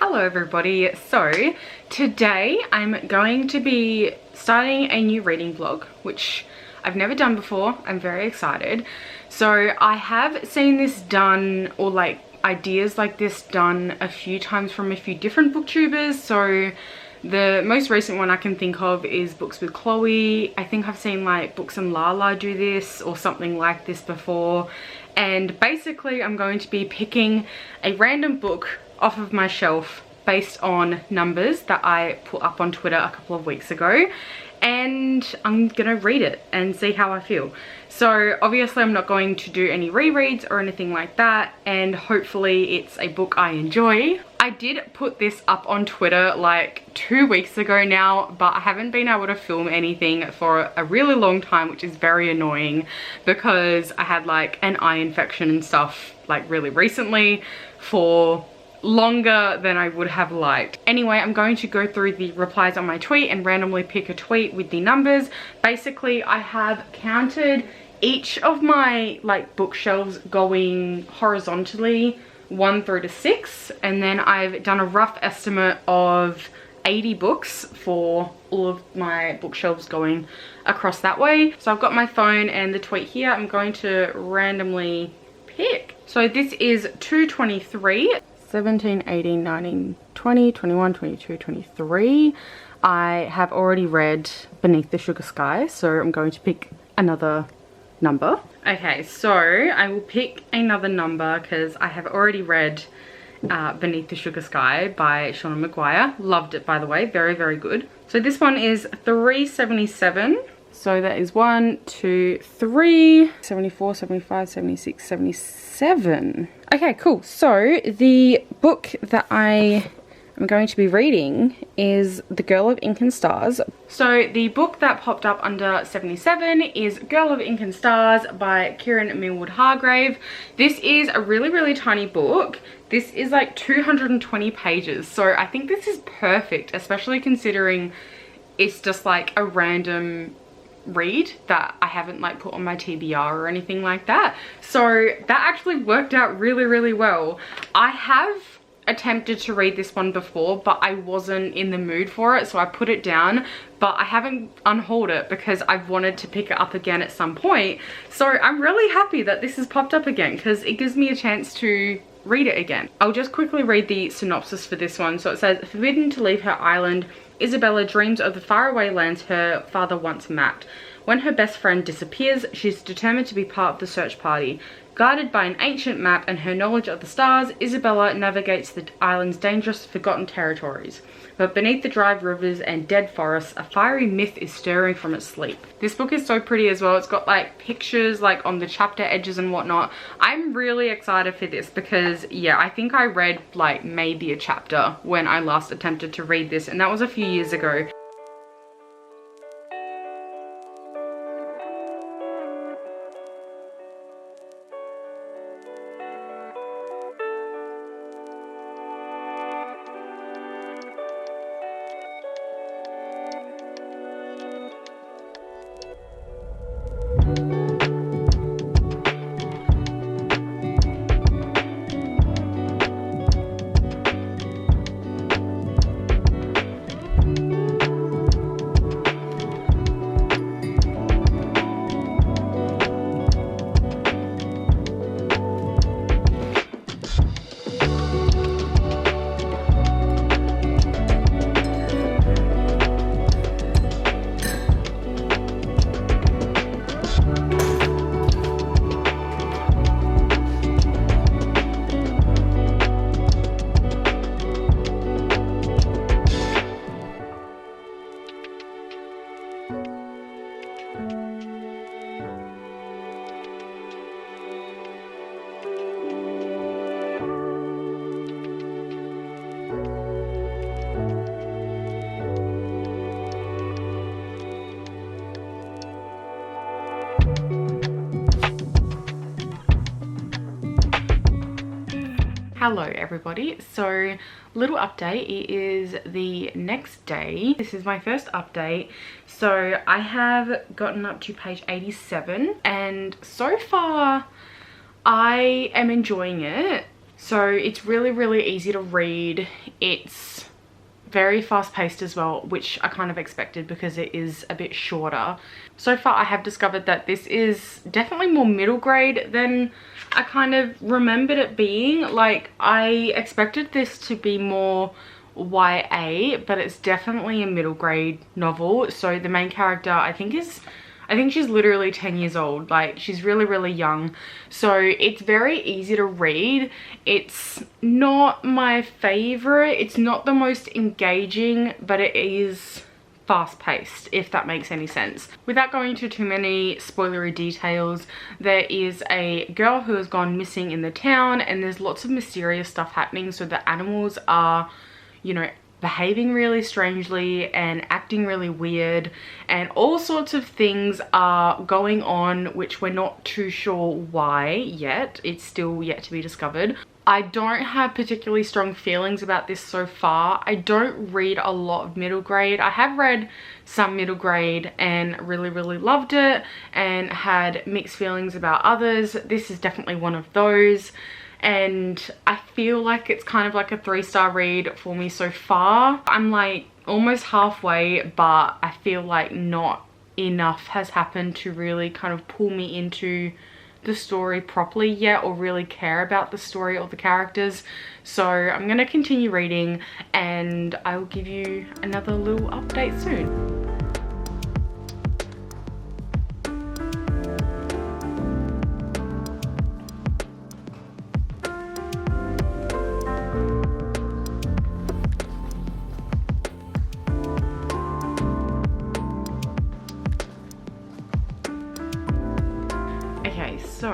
Hello everybody. So today I'm going to be starting a new reading vlog, which I've never done before. I'm very excited. So I have seen this done, or like ideas like this done a few times from a few different booktubers. So the most recent one I can think of is Books with Chloe. I think I've seen like Books and Lala do this or something like this before. And basically I'm going to be picking a random book off of my shelf based on numbers that I put up on Twitter a couple of weeks ago, and I'm gonna read it and see how I feel. So obviously I'm not going to do any rereads or anything like that, and hopefully it's a book I enjoy. I did put this up on Twitter like 2 weeks ago now, but I haven't been able to film anything for a really long time, which is very annoying because I had like an eye infection and stuff like really recently for longer than I would have liked. Anyway, I'm going to go through the replies on my tweet and randomly pick a tweet with the numbers. Basically, I have counted each of my like bookshelves going horizontally 1 through to 6, and then I've done a rough estimate of 80 books for all of my bookshelves going across that way. So I've got my phone and the tweet here. I'm going to randomly pick. So this is 223. 17, 18, 19, 20, 21, 22, 23. I have already read Beneath the Sugar Sky, so I'm going to pick another number. Okay, so I will pick another number because I have already read Beneath the Sugar Sky by Shauna Maguire. Loved it, by the way. Very, very good. So this one is 377. So that is 1, 2, 3, 74, 75, 76, 77. Okay, cool. So the book that I am going to be reading is The Girl of Ink and Stars. So the book that popped up under 77 is Girl of Ink and Stars by Kieran Millwood Hargrave. This is a really, really tiny book. This is like 220 pages. So I think this is perfect, especially considering it's just like a random read that I haven't like put on my TBR or anything like that. So that actually worked out really, really well. I have attempted to read this one before, but I wasn't in the mood for it, so I put it down, but I haven't unhauled it because I've wanted to pick it up again at some point. So I'm really happy that this has popped up again because it gives me a chance to read it again. I'll just quickly read the synopsis for this one. So it says, forbidden to leave her island, Isabella dreams of the faraway lands her father once mapped. When her best friend disappears, she's determined to be part of the search party. Guided by an ancient map and her knowledge of the stars, Isabella navigates the island's dangerous, forgotten territories. But beneath the dry rivers and dead forests, a fiery myth is stirring from its sleep. This book is so pretty as well. It's got like pictures like on the chapter edges and whatnot. I'm really excited for this because yeah, I think I read like maybe a chapter when I last attempted to read this, and that was a few years ago. Hello everybody, so little update. It is the next day. This is my first update. So I have gotten up to page 87 and so far I am enjoying it. So it's really, really easy to read. It's very fast paced as well, which I kind of expected because it is a bit shorter. So far I have discovered that this is definitely more middle grade than I kind of remembered it being. Like, I expected this to be more YA, but it's definitely a middle grade novel. So the main character, I think she's literally 10 years old. Like, she's really, really young. So it's very easy to read. It's not my favorite. It's not the most engaging, but it is fast-paced, if that makes any sense. Without going into too many spoilery details, there is a girl who has gone missing in the town, and there's lots of mysterious stuff happening. So the animals are, you know, behaving really strangely and acting really weird, and all sorts of things are going on which we're not too sure why yet. It's still yet to be discovered. I don't have particularly strong feelings about this so far. I don't read a lot of middle grade. I have read some middle grade and really, really loved it and had mixed feelings about others. This is definitely one of those. And I feel like it's kind of like a 3-star read for me so far. I'm like almost halfway, but I feel like not enough has happened to really kind of pull me into the story properly yet, or really care about the story or the characters. So I'm gonna continue reading and I will give you another little update soon. So,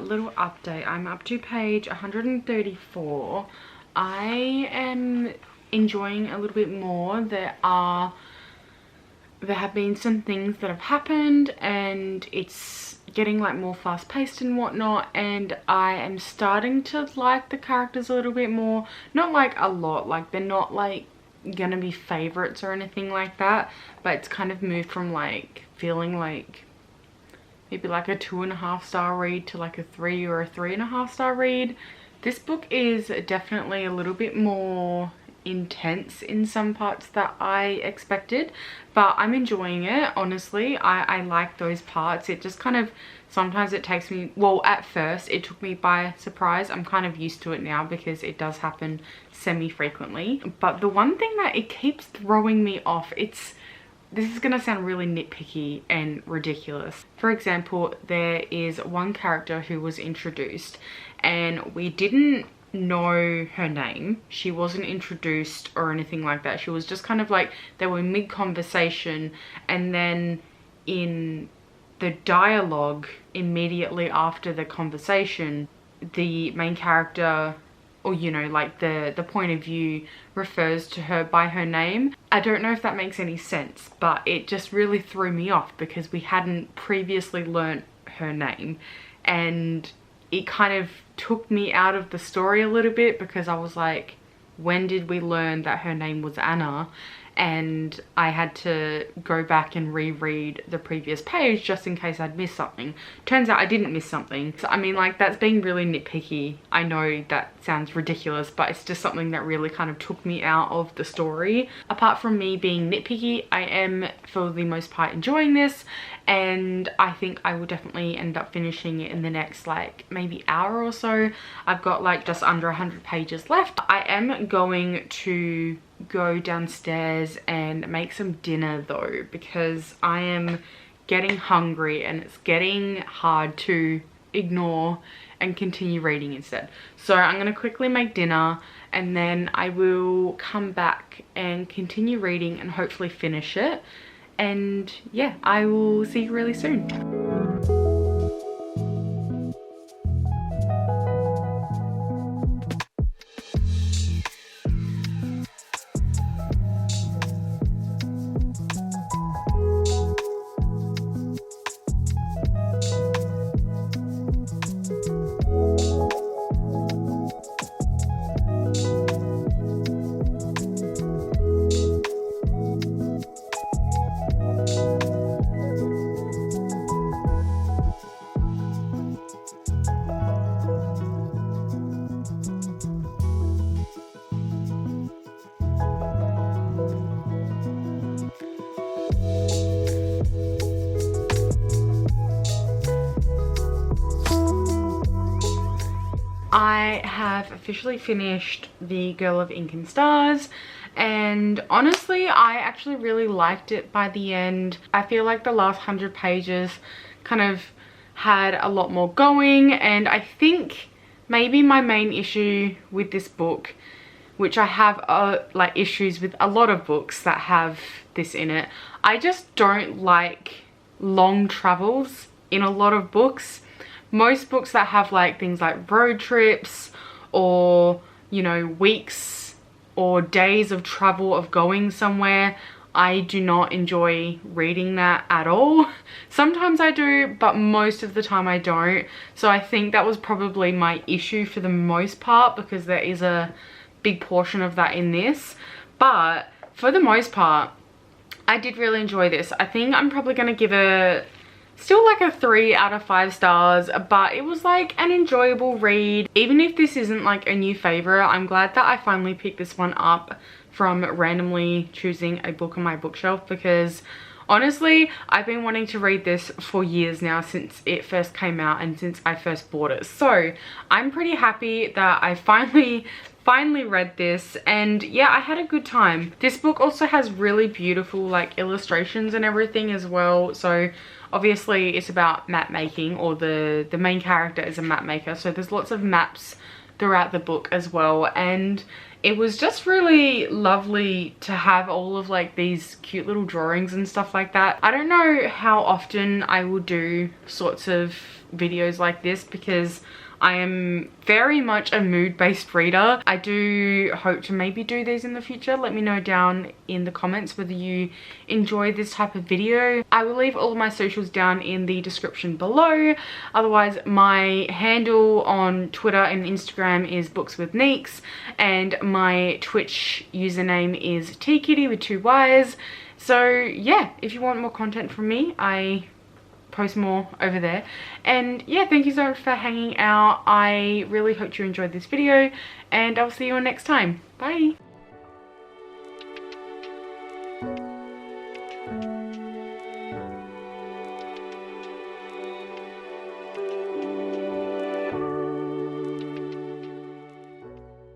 little update. I'm up to page 134. I am enjoying a little bit more. There have been some things that have happened and it's getting like more fast paced and whatnot, and I am starting to like the characters a little bit more. Not like a lot, like they're not like gonna be favorites or anything like that, but it's kind of moved from like feeling like maybe like a 2.5-star read to like a 3 or a 3.5-star read. This book is definitely a little bit more intense in some parts that I expected, but I'm enjoying it. Honestly, I like those parts. It just kind of, sometimes it takes me, well, at first it took me by surprise. I'm kind of used to it now because it does happen semi-frequently. But the one thing that it keeps throwing me off, this is gonna sound really nitpicky and ridiculous. For example, there is one character who was introduced and we didn't know her name. She wasn't introduced or anything like that. She was just kind of like, they were mid-conversation, and then in the dialogue immediately after the conversation, the main character, or you know, like the point of view, refers to her by her name. I don't know if that makes any sense, but it just really threw me off because we hadn't previously learnt her name, and it kind of took me out of the story a little bit because I was like, when did we learn that her name was Anna? And I had to go back and reread the previous page just in case I'd missed something. Turns out I didn't miss something. So I mean, like, that's being really nitpicky. I know that sounds ridiculous, but it's just something that really kind of took me out of the story. Apart from me being nitpicky, I am for the most part enjoying this, and I think I will definitely end up finishing it in the next like maybe hour or so. I've got like just under 100 pages left. I am going to go downstairs and make some dinner though, because I am getting hungry and it's getting hard to ignore and continue reading instead. So I'm going to quickly make dinner and then I will come back and continue reading and hopefully finish it. And yeah, I will see you really soon. I have officially finished The Girl of Ink and Stars, and honestly I actually really liked it by the end. I feel like the last 100 pages kind of had a lot more going, and I think maybe my main issue with this book, which I have like issues with a lot of books that have this in it, I just don't like long travels in a lot of books. Most books that have like things like road trips or, you know, weeks or days of travel of going somewhere, I do not enjoy reading that at all. Sometimes I do, but most of the time I don't. So I think that was probably my issue for the most part, because there is a big portion of that in this. But for the most part, I did really enjoy this. I think I'm probably going to give it still like a 3 out of 5 stars, but it was like an enjoyable read. Even if this isn't like a new favorite, I'm glad that I finally picked this one up from randomly choosing a book on my bookshelf, because honestly I've been wanting to read this for years now, since it first came out and since I first bought it. So I'm pretty happy that I finally read this, and yeah, I had a good time. This book also has really beautiful like illustrations and everything as well. So obviously it's about map making, or the main character is a map maker, so there's lots of maps throughout the book as well, and it was just really lovely to have all of like these cute little drawings and stuff like that. I don't know how often I will do sorts of videos like this, because I am very much a mood-based reader. I do hope to maybe do these in the future. Let me know down in the comments whether you enjoy this type of video. I will leave all of my socials down in the description below. Otherwise, my handle on Twitter and Instagram is bookswithneeks, and my Twitch username is tkitty with 2 Y's. So yeah, if you want more content from me, I post more over there. And yeah, thank you so much for hanging out. I really hope you enjoyed this video, and I'll see you all next time. Bye.